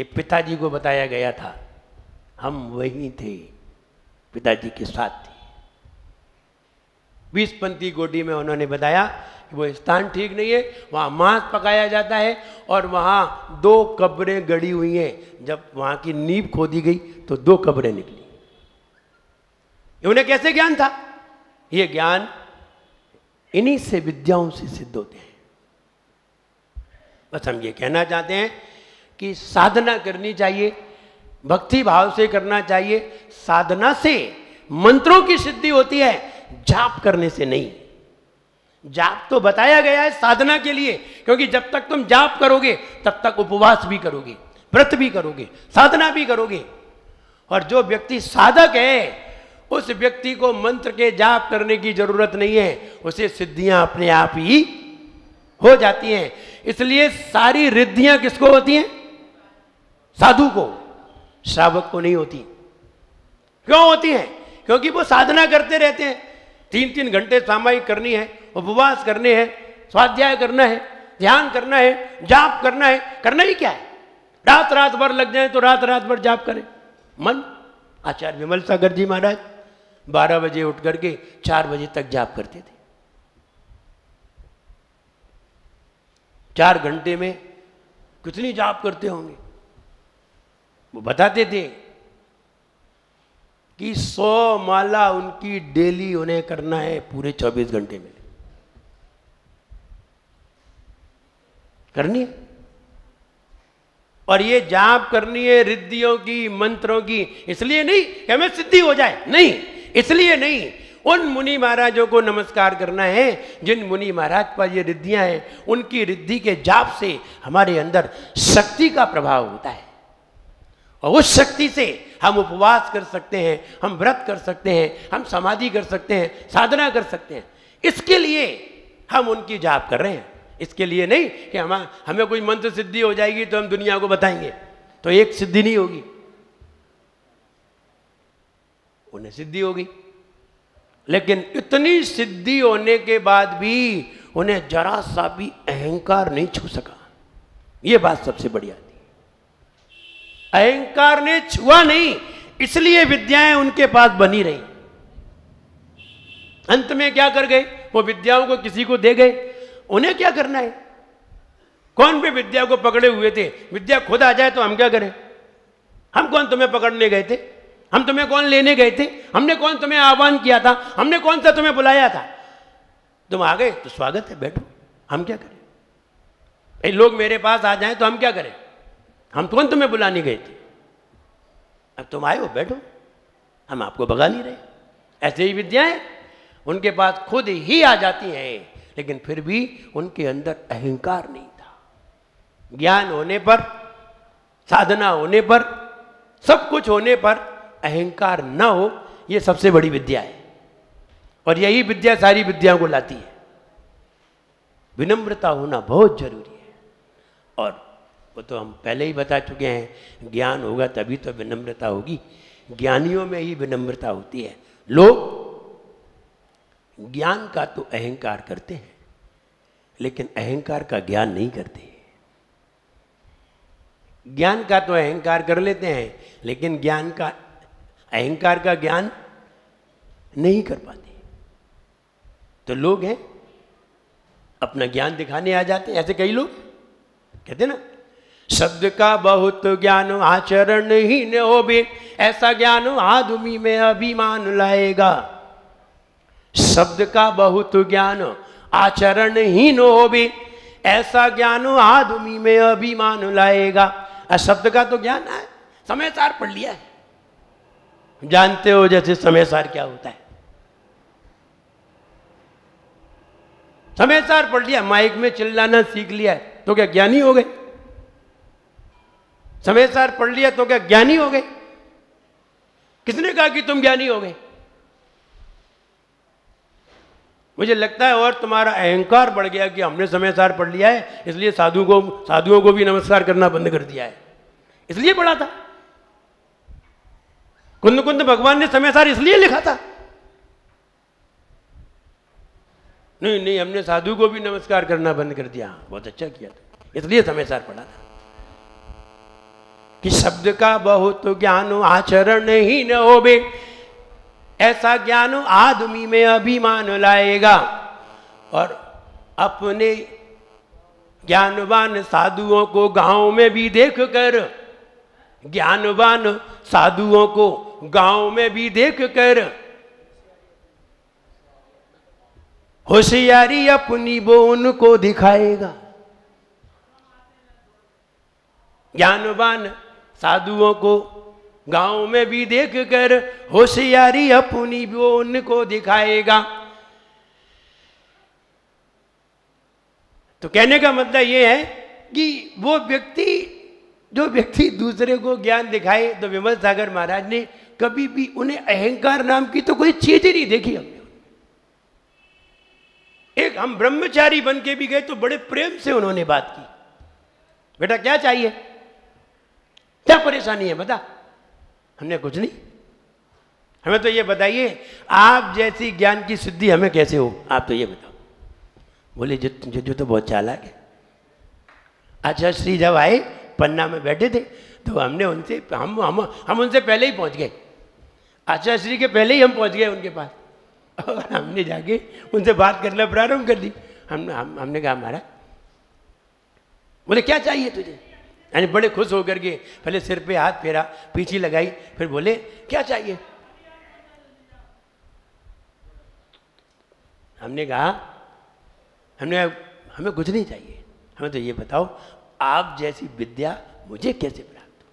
ये पिताजी को बताया गया था, हम वहीं थे, पिताजी के साथ थे। 20पंथी गोटी में उन्होंने बताया कि वो स्थान ठीक नहीं है, वहाँ मांस पकाया जाता है और वहाँ 2 कब्रें गड़ी हुई हैं। जब वहाँ की नींव खोदी गई तो 2 कब्रें निकली। उन्हें कैसे ज्ञान था? ये ज्ञान इन्हीं से विद्याओं से सिद्ध होते हैं। बस हम ये कहना चाहते हैं कि साधना करनी चाहिए, भक्ति भाव से करना चाहिए। साधना से मंत्रों की सिद्धि होती है, जाप करने से नहीं। जाप तो बताया गया है साधना के लिए, क्योंकि जब तक तुम जाप करोगे तब तक उपवास भी करोगे, व्रत भी करोगे, साधना भी करोगे। और जो व्यक्ति साधक है उस व्यक्ति को मंत्र के जाप करने की जरूरत नहीं है, उसे सिद्धियां अपने आप ही हो जाती हैं। इसलिए सारी रिद्धियां किसको होती हैं? साधु को, श्रावक को नहीं होती। क्यों होती हैं? क्योंकि वो साधना करते रहते हैं। 3-3 घंटे सामायिक करनी है, उपवास करने हैं, स्वाध्याय करना है, ध्यान करना है, जाप करना है। करना ही क्या है? रात रात भर लग जाए तो रात रात भर जाप करें मन। आचार्य विमल सागर जी महाराज 12 बजे उठ करके 4 बजे तक जाप करते थे। 4 घंटे में कितनी जाप करते होंगे? वो बताते थे कि 100 माला उनकी डेली उन्हें करना है पूरे 24 घंटे में करनी है। और ये जाप करनी है रिद्धियों की, मंत्रों की, इसलिए नहीं कि हमें सिद्धि हो जाए, नहीं, इसलिए नहीं। उन मुनि महाराजों को नमस्कार करना है जिन मुनि महाराज पर ये रिद्धियां हैं। उनकी रिद्धि के जाप से हमारे अंदर शक्ति का प्रभाव होता है और उस शक्ति से हम उपवास कर सकते हैं, हम व्रत कर सकते हैं, हम समाधि कर सकते हैं, साधना कर सकते हैं। इसके लिए हम उनकी जाप कर रहे हैं। इसके लिए नहीं कि हमें कोई मंत्र सिद्धि हो जाएगी तो हम दुनिया को बताएंगे, तो एक सिद्धि नहीं होगी। उन्हें सिद्धि होगी, लेकिन इतनी सिद्धि होने के बाद भी उन्हें जरा सा भी अहंकार नहीं छू सका। यह बात सबसे बड़ी आती है। अहंकार ने छुआ नहीं, इसलिए विद्याएं उनके पास बनी रही। अंत में क्या कर गए? वो विद्याओं को किसी को दे गए। उन्हें क्या करना है? कौन भी विद्या को पकड़े हुए थे? विद्या खुद आ जाए तो हम क्या करें? हम कौन तुम्हें पकड़ने गए थे? हम तुम्हें कौन लेने गए थे? हमने कौन तुम्हें आह्वान किया था? हमने कौन सा तुम्हें बुलाया था? तुम आ गए तो स्वागत है, बैठो। हम क्या करें? भाई लोग मेरे पास आ जाएं तो हम क्या करें? हम कौन तुम्हें बुलाने गए थे? अब तुम आए हो, बैठो, हम आपको भगा नहीं रहे। ऐसे ही विद्याएं उनके पास खुद ही आ जाती हैं, लेकिन फिर भी उनके अंदर अहंकार नहीं था। ज्ञान होने पर, साधना होने पर, सब कुछ होने पर अहंकार न हो, यह सबसे बड़ी विद्या है। और यही विद्या सारी विद्याओं को लाती है। विनम्रता होना बहुत जरूरी है। और वो तो हम पहले ही बता चुके हैं, ज्ञान होगा तभी तो विनम्रता होगी। ज्ञानियों में ही विनम्रता होती है। लोग ज्ञान का तो अहंकार करते हैं, लेकिन अहंकार का ज्ञान नहीं करते। ज्ञान का तो अहंकार कर लेते हैं, लेकिन ज्ञान का, अहंकार का ज्ञान नहीं कर पाते। तो लोग हैं अपना ज्ञान दिखाने आ जाते हैं। ऐसे कई लोग कहते ना, शब्द का बहुत ज्ञान आचरण ही न हो बे, ऐसा ज्ञान आदमी में अभिमान लाएगा। शब्द का बहुत ज्ञान आचरण ही न हो बे, ऐसा ज्ञान आदमी में अभिमान लाएगा। शब्द का तो ज्ञान है, समय सार पढ़ लिया है, जानते हो जैसे समय सार क्या होता है। समय सार पढ़ लिया, माइक में चिल्लाना सीख लिया है, तो क्या ज्ञानी हो गए? समय सार पढ़ लिया तो क्या ज्ञानी हो गए? किसने कहा कि तुम ज्ञानी हो गए? मुझे लगता है और तुम्हारा अहंकार बढ़ गया कि हमने समय सार पढ़ लिया है, इसलिए साधुओं को भी नमस्कार करना बंद कर दिया है। इसलिए पढ़ा था, कुंद कुंद भगवान ने समय सार इसलिए लिखा था। नहीं नहीं, हमने साधु को भी नमस्कार करना बंद कर दिया। बहुत अच्छा किया था, इसलिए समय सार पढ़ा था। कि शब्द का बहुत ज्ञान आचरण ही न होवे, ऐसा ज्ञान आदमी में अभिमान लाएगा। और अपने ज्ञानवान साधुओं को गांव में भी देख कर, ज्ञानवान साधुओं को गांव में भी देख कर होशियारी अपनी वो उनको दिखाएगा। ज्ञानवान साधुओं को गांव में भी देख कर होशियारी अपनी वो उनको दिखाएगा। तो कहने का मतलब ये है कि वो व्यक्ति, जो व्यक्ति दूसरे को ज्ञान दिखाए, तो विमल सागर महाराज ने कभी भी उन्हें अहंकार नाम की तो कोई चीज ही नहीं देखी हमने। एक हम ब्रह्मचारी बन के भी गए तो बड़े प्रेम से उन्होंने बात की, बेटा क्या चाहिए, क्या परेशानी है बता। हमने कुछ नहीं, हमें तो ये बताइए आप जैसी ज्ञान की सिद्धि हमें कैसे हो, आप तो ये बताओ। बोले जो तो बहुत चालाक है। अच्छा श्री जब आए पन्ना में बैठे थे तो हमने उनसे हम उनसे पहले ही पहुंच गए, आचार्य श्री के पहले ही हम पहुंच गए उनके पास, और हमने जाके उनसे बात करना प्रारंभ कर दी। हमने कहा महाराज, बोले क्या चाहिए तुझे, यानी बड़े खुश होकर के पहले सिर पे हाथ फेरा, पीछे लगाई, फिर बोले क्या चाहिए। हमने कहा हमें कुछ नहीं चाहिए, हमें तो ये बताओ आप जैसी विद्या मुझे कैसे प्राप्त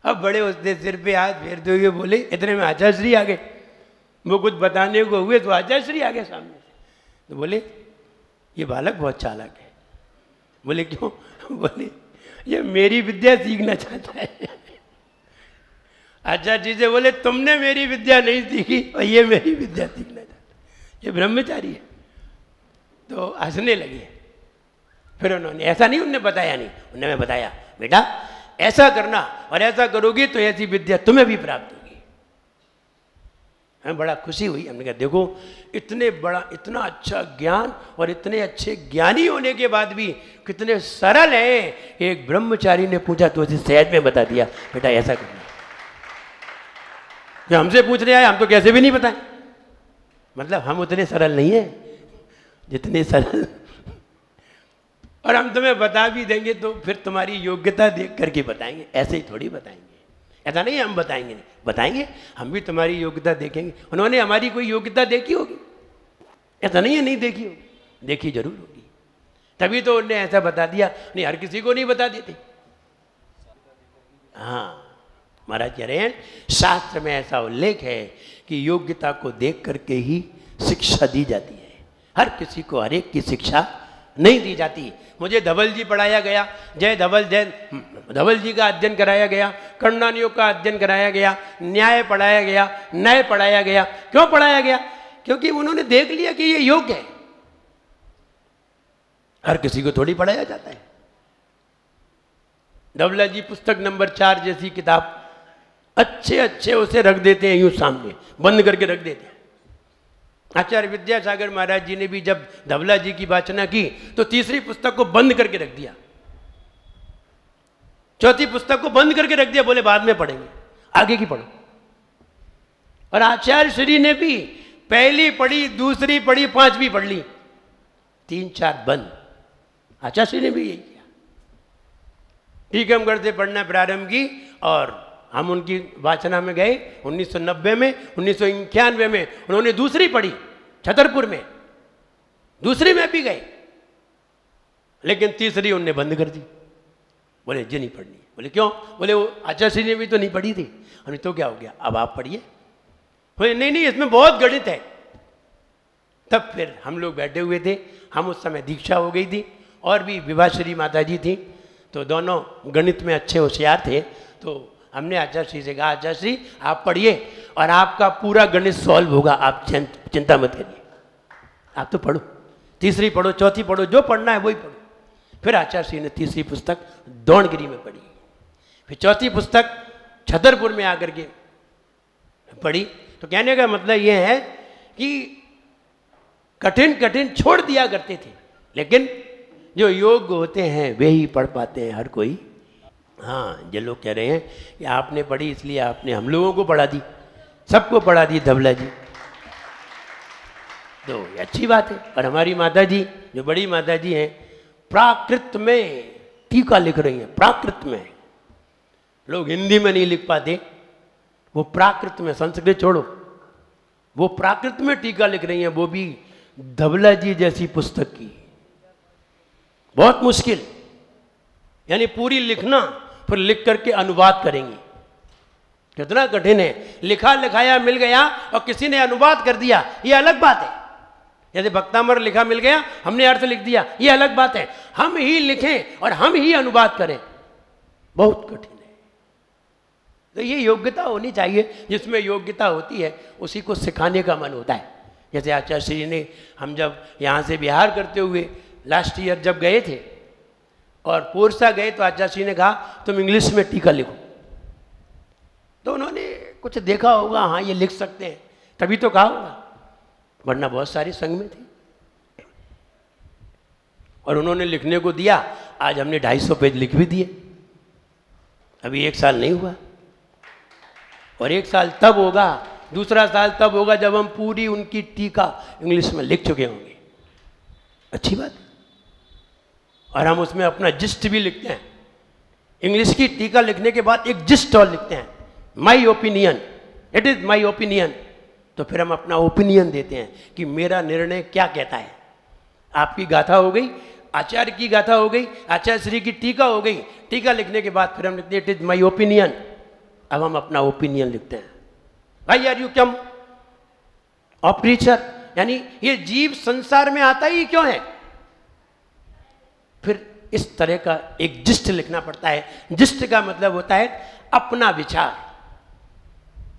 हो। अब बड़े उसने सिर पे हाथ फेरते हुए बोले, इतने में आचार्य श्री आ गए। वो कुछ बताने को हुए तो आचार्य श्री आ गए सामने से, तो बोले ये बालक बहुत चालाक है। बोले क्यों, बोले ये मेरी विद्या सीखना चाहता है। आचार्य जी से बोले तुमने मेरी विद्या नहीं सीखी और ये मेरी विद्या सीखना चाहता है, ये ब्रह्मचारी है। तो हंसने लगे। फिर उन्होंने ऐसा नहीं, उन्होंने बताया नहीं, उन्होंने बताया बेटा ऐसा करना और ऐसा करोगे तो ऐसी विद्या तुम्हें भी प्राप्त होगी। हमें बड़ा खुशी हुई। हमने कहा देखो इतने बड़ा, इतना अच्छा ज्ञान और इतने अच्छे ज्ञानी होने के बाद भी कितने सरल है। एक ब्रह्मचारी ने पूछा तो उसे सहज में बता दिया, बेटा ऐसा करना। जो हमसे पूछने आए हम तो कैसे भी नहीं बताएं, मतलब हम उतने सरल नहीं है जितने सरल, और हम तुम्हें बता भी देंगे तो फिर तुम्हारी योग्यता देख करके बताएंगे, ऐसे ही थोड़ी बताएंगे। ऐसा नहीं हम बताएंगे, नहीं बताएंगे, हम भी तुम्हारी योग्यता देखेंगे। उन्होंने हमारी कोई योग्यता देखी होगी, ऐसा नहीं है नहीं देखी होगी, देखी जरूर होगी, तभी तो उन्होंने ऐसा बता दिया। नहीं हर किसी को नहीं बता देते। हाँ महाराज कह रहे हैं शास्त्र में ऐसा उल्लेख है कि योग्यता को देख करके ही शिक्षा दी जाती है, हर किसी को हर एक की शिक्षा नहीं दी जाती। मुझे धवल जी पढ़ाया गया, जय धवल जी का अध्ययन कराया गया, कर्णानियों का अध्ययन कराया गया, न्याय पढ़ाया गया, न्याय पढ़ाया गया। क्यों पढ़ाया गया? क्योंकि उन्होंने देख लिया कि ये योग्य है। हर किसी को थोड़ी पढ़ाया जाता है। धवला जी पुस्तक नंबर 4 जैसी किताब अच्छे उसे रख देते हैं, यूं सामने बंद करके रख देते हैं। आचार्य विद्यासागर महाराज जी ने भी जब धवला जी की वाचना की तो तीसरी पुस्तक को बंद करके रख दिया, चौथी पुस्तक को बंद करके रख दिया, बोले बाद में पढ़ेंगे, आगे की पढ़ो। और आचार्य श्री ने भी पहली पढ़ी, दूसरी पढ़ी, पांचवी पढ़ ली, 3-4 बंद। आचार्य श्री ने भी यही किया। टीकमगढ़ से पढ़ना प्रारंभ की और हम उनकी वाचना में गए 1990 में, 1991 में उन्होंने दूसरी पढ़ी छतरपुर में, दूसरी में भी गए, लेकिन तीसरी उन्होंने बंद कर दी। बोले जी नहीं पढ़नी। बोले क्यों? बोले वो आचार्य श्री ने भी तो नहीं पढ़ी थी। हमने तो क्या हो गया, अब आप पढ़िए। बोले नहीं इसमें बहुत गणित है। तब फिर हम लोग बैठे हुए थे, हम उस समय दीक्षा हो गई थी और भी विभाश्री माता जी थी, तो दोनों गणित में अच्छे होशियार थे। तो हमने आचार्य श्री से कहा आचार्य श्री आप पढ़िए और आपका पूरा गणित सॉल्व होगा, आप चिंता मत करिए, आप तो पढ़ो, तीसरी पढ़ो, चौथी पढ़ो, जो पढ़ना है वही पढ़ो। फिर आचार्य श्री ने तीसरी पुस्तक दौड़गिरी में पढ़ी, फिर चौथी पुस्तक छतरपुर में आकर के पढ़ी। तो कहने का मतलब ये है कि कठिन छोड़ दिया करते थे, लेकिन जो योग्य होते हैं वे ही पढ़ पाते हैं, हर कोई हाँ, ये लोग कह रहे हैं कि आपने पढ़ी इसलिए आपने हम लोगों को पढ़ा दी, सबको पढ़ा दी धवला जी, तो ये अच्छी बात है। और हमारी माता जी जो बड़ी माता जी हैं, प्राकृत में टीका लिख रही हैं। प्राकृत में, लोग हिंदी में नहीं लिख पाते, वो प्राकृत में, संस्कृत छोड़ो, वो प्राकृत में टीका लिख रही हैं, वो भी धवला जी जैसी पुस्तक की। बहुत मुश्किल, यानी पूरी लिखना फिर लिख करके अनुवाद करेंगी, कितना कठिन है। लिखा लिखाया मिल गया और किसी ने अनुवाद कर दिया, ये अलग बात है। जैसे भक्तामर लिखा मिल गया, हमने अर्थ लिख दिया, ये अलग बात है। हम ही लिखें और हम ही अनुवाद करें, बहुत कठिन है। तो ये योग्यता होनी चाहिए, जिसमें योग्यता होती है उसी को सिखाने का मन होता है। जैसे आचार्य श्री ने, हम जब यहाँ से बिहार करते हुए लास्ट ईयर जब गए थे और पोरसा गए, तो आचार्य श्री ने कहा तुम इंग्लिश में टीका लिखो। तो उन्होंने कुछ देखा होगा, हाँ ये लिख सकते हैं, तभी तो कहा होगा, वरना बहुत सारे संघ में थे। और उन्होंने लिखने को दिया, आज हमने 250 पेज लिख भी दिए। अभी 1 साल नहीं हुआ, और 1 साल तब होगा, दूसरा साल तब होगा जब हम पूरी उनकी टीका इंग्लिश में लिख चुके होंगे। अच्छी बात है। और हम उसमें अपना जिस्ट भी लिखते हैं। इंग्लिश की टीका लिखने के बाद एक जिस्ट और लिखते हैं, my opinion, it is my opinion. तो फिर हम अपना ओपिनियन देते हैं कि मेरा निर्णय क्या कहता है। आपकी गाथा हो गई, आचार्य की गाथा हो गई, आचार्य श्री की टीका हो गई। टीका लिखने के बाद फिर हम लिखते हैं इट इज माई ओपिनियन। अब हम अपना ओपिनियन लिखते हैं, भाई are you come of creature, यानी ये जीव संसार में आता ही क्यों है। फिर इस तरह का एक जिस्ट लिखना पड़ता है। जिस्ट का मतलब होता है अपना विचार,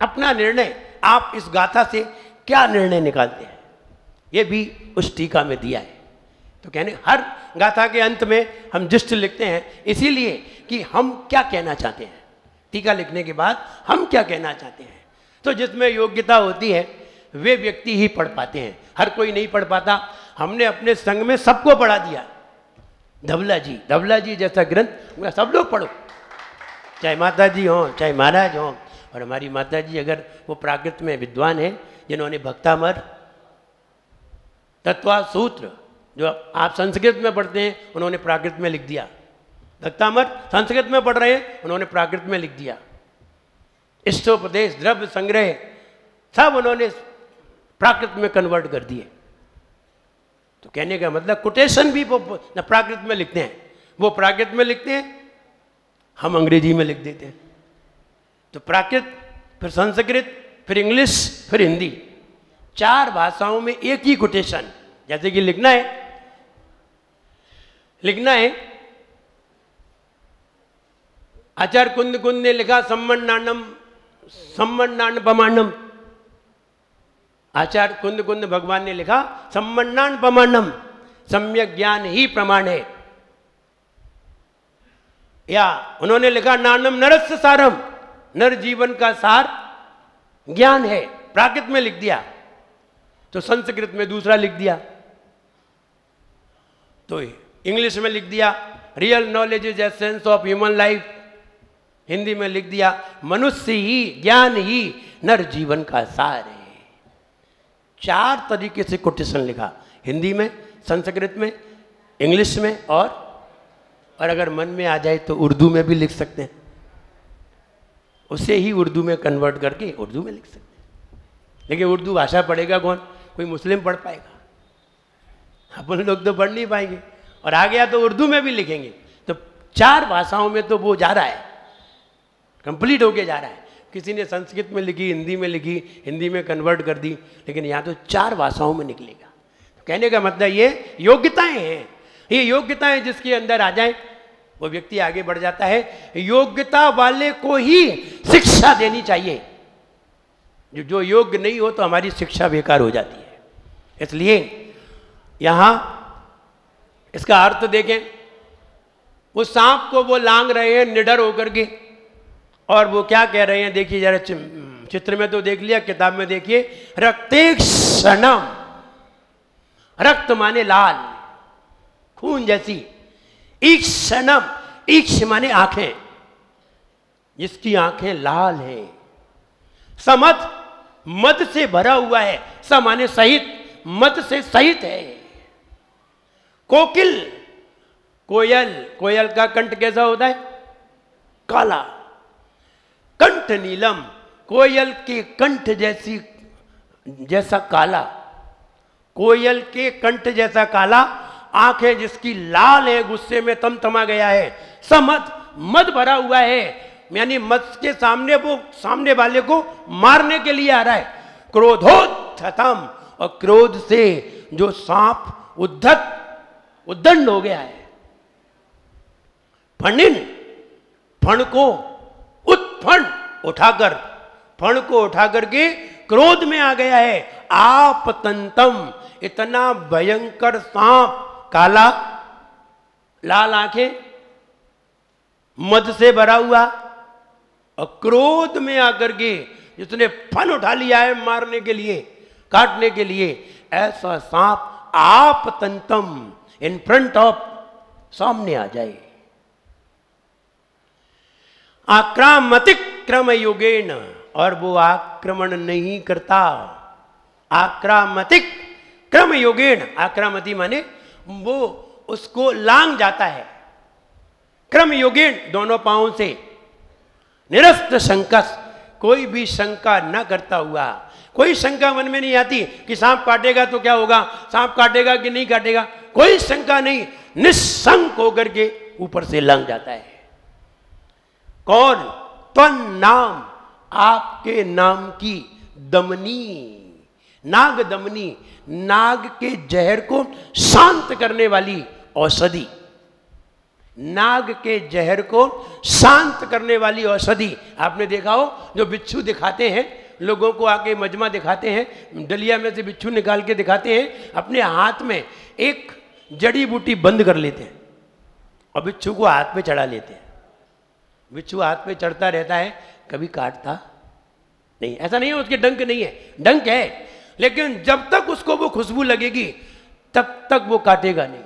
अपना निर्णय। आप इस गाथा से क्या निर्णय निकालते हैं, ये भी उस टीका में दिया है। तो कहने हर गाथा के अंत में हम जिस्ट लिखते हैं, इसीलिए कि हम क्या कहना चाहते हैं। टीका लिखने के बाद हम क्या कहना चाहते हैं। तो जिसमें योग्यता होती है वे व्यक्ति ही पढ़ पाते हैं, हर कोई नहीं पढ़ पाता। हमने अपने संघ में सबको पढ़ा दिया। धवला जी जैसा ग्रंथ सब लोग पढ़ो, चाहे माता जी हों चाहे महाराज हों। और हमारी माता जी अगर वो प्राकृत में विद्वान हैं, जिन्होंने भक्तामर, तत्वा सूत्र जो आप संस्कृत में पढ़ते हैं उन्होंने प्राकृत में लिख दिया। भक्तामर संस्कृत में पढ़ रहे हैं, उन्होंने प्राकृत में लिख दिया। इष्टोपदेश, द्रव्य संग्रह, सब उन्होंने प्राकृत में कन्वर्ट कर दिए। तो कहने का मतलब कोटेशन भी वो प्राकृत में लिखते हैं, वो प्राकृत में लिखते हैं, हम अंग्रेजी में लिख देते हैं। तो प्राकृत, फिर संस्कृत, फिर इंग्लिश, फिर हिंदी, 4 भाषाओं में एक ही कोटेशन। जैसे कि लिखना है आचार्य कुंद ने लिखा सम्मन्नान पमांडम। आचार्य कुंद भगवान ने लिखा सम्मन्नान पमांडम, सम्यक ज्ञान ही प्रमाण है। या उन्होंने लिखा नानम नरस्य सारम, नर जीवन का सार ज्ञान है, प्राकृत में लिख दिया। तो संस्कृत में दूसरा लिख दिया, तो इंग्लिश में लिख दिया real knowledge is essence of human life, Hindi में लिख दिया मनुष्य ही ज्ञान ही नर जीवन का सार है। 4 तरीके से कोटेशन लिखा, हिंदी में, संस्कृत में, इंग्लिश में, और अगर मन में आ जाए तो उर्दू में भी लिख सकते हैं। उसे ही उर्दू में कन्वर्ट करके उर्दू में लिख सकते हैं। लेकिन उर्दू भाषा पढ़ेगा कौन, कोई मुस्लिम पढ़ पाएगा, अपन लोग तो पढ़ नहीं पाएंगे। और आ गया तो उर्दू में भी लिखेंगे। तो 4 भाषाओं में तो वो जा रहा है, कंप्लीट होके जा रहा है। किसी ने संस्कृत में लिखी, हिंदी में लिखी, हिंदी में कन्वर्ट कर दी, लेकिन यहाँ तो 4 भाषाओं में निकलेगा। तो कहने का मतलब ये योग्यताएं हैं, ये योग्यताएं जिसके अंदर आ जाए वो व्यक्ति आगे बढ़ जाता है। योग्यता वाले को ही शिक्षा देनी चाहिए, जो योग्य नहीं हो तो हमारी शिक्षा बेकार हो जाती है। इसलिए यहां इसका अर्थ देखें, वो सांप को वो लांग रहे हैं निडर होकर के, और वो क्या कह रहे हैं देखिए जरा, चित्र में तो देख लिया, किताब में देखिए, रक्तेक्षणम, रक्त माने लाल, खून जैसी, ईक्षणम, ईक्ष माने आंखें, जिसकी आंखें लाल हैं। समद मद से भरा हुआ है, स माने सहित, मद से सहित है। कोकिल, कोयल, कोयल का कंठ कैसा होता है? काला। कंठ नीलम, कोयल के कंठ जैसा काला, कोयल के कंठ जैसा काला, आंखें जिसकी लाल है, गुस्से में तमतमा गया है। समद, मद भरा हुआ है, यानी मद के सामने वो सामने वाले को मारने के लिए आ रहा है। क्रोधोत्थतम, और क्रोध से जो सांप उद्दंड हो गया है। फणिन, फण को उत्फण उठाकर, फण को उठाकर के क्रोध में आ गया है। आपतंतम, इतना भयंकर सांप, काला, लाल आंखें, मद से भरा हुआ, और क्रोध में आकर के जिसने फन उठा लिया है मारने के लिए, काटने के लिए, ऐसा सांप आपतंतम, इन फ्रंट ऑफ, सामने आ जाए। आक्रामतिक क्रम योगेन, और वो आक्रमण नहीं करता। आक्रामतिक क्रम योगेन, आक्रामति माने वो उसको लांग जाता है। क्रम योगेन, दोनों पांवों से। निरस्त शंकस, कोई भी शंका न करता हुआ, कोई शंका मन में नहीं आती कि सांप काटेगा तो क्या होगा, सांप काटेगा कि नहीं काटेगा, कोई शंका नहीं, निशंक होकर के ऊपर से लंघ जाता है। कौन? त्वं नाम, आपके नाम की दमनी, नाग दमनी, नाग के जहर को शांत करने वाली औषधि, नाग के जहर को शांत करने वाली औषधि। आपने देखा हो जो बिच्छू दिखाते हैं, लोगों को आके मजमा दिखाते हैं, डलिया में से बिच्छू निकाल के दिखाते हैं, अपने हाथ में एक जड़ी बूटी बंद कर लेते हैं और बिच्छू को हाथ पे चढ़ा लेते हैं। बिच्छू हाथ पे चढ़ता रहता है, कभी काटता नहीं। ऐसा नहीं है उसके डंक नहीं है, डंक है, लेकिन जब तक उसको वो खुशबू लगेगी तब तक वो काटेगा नहीं।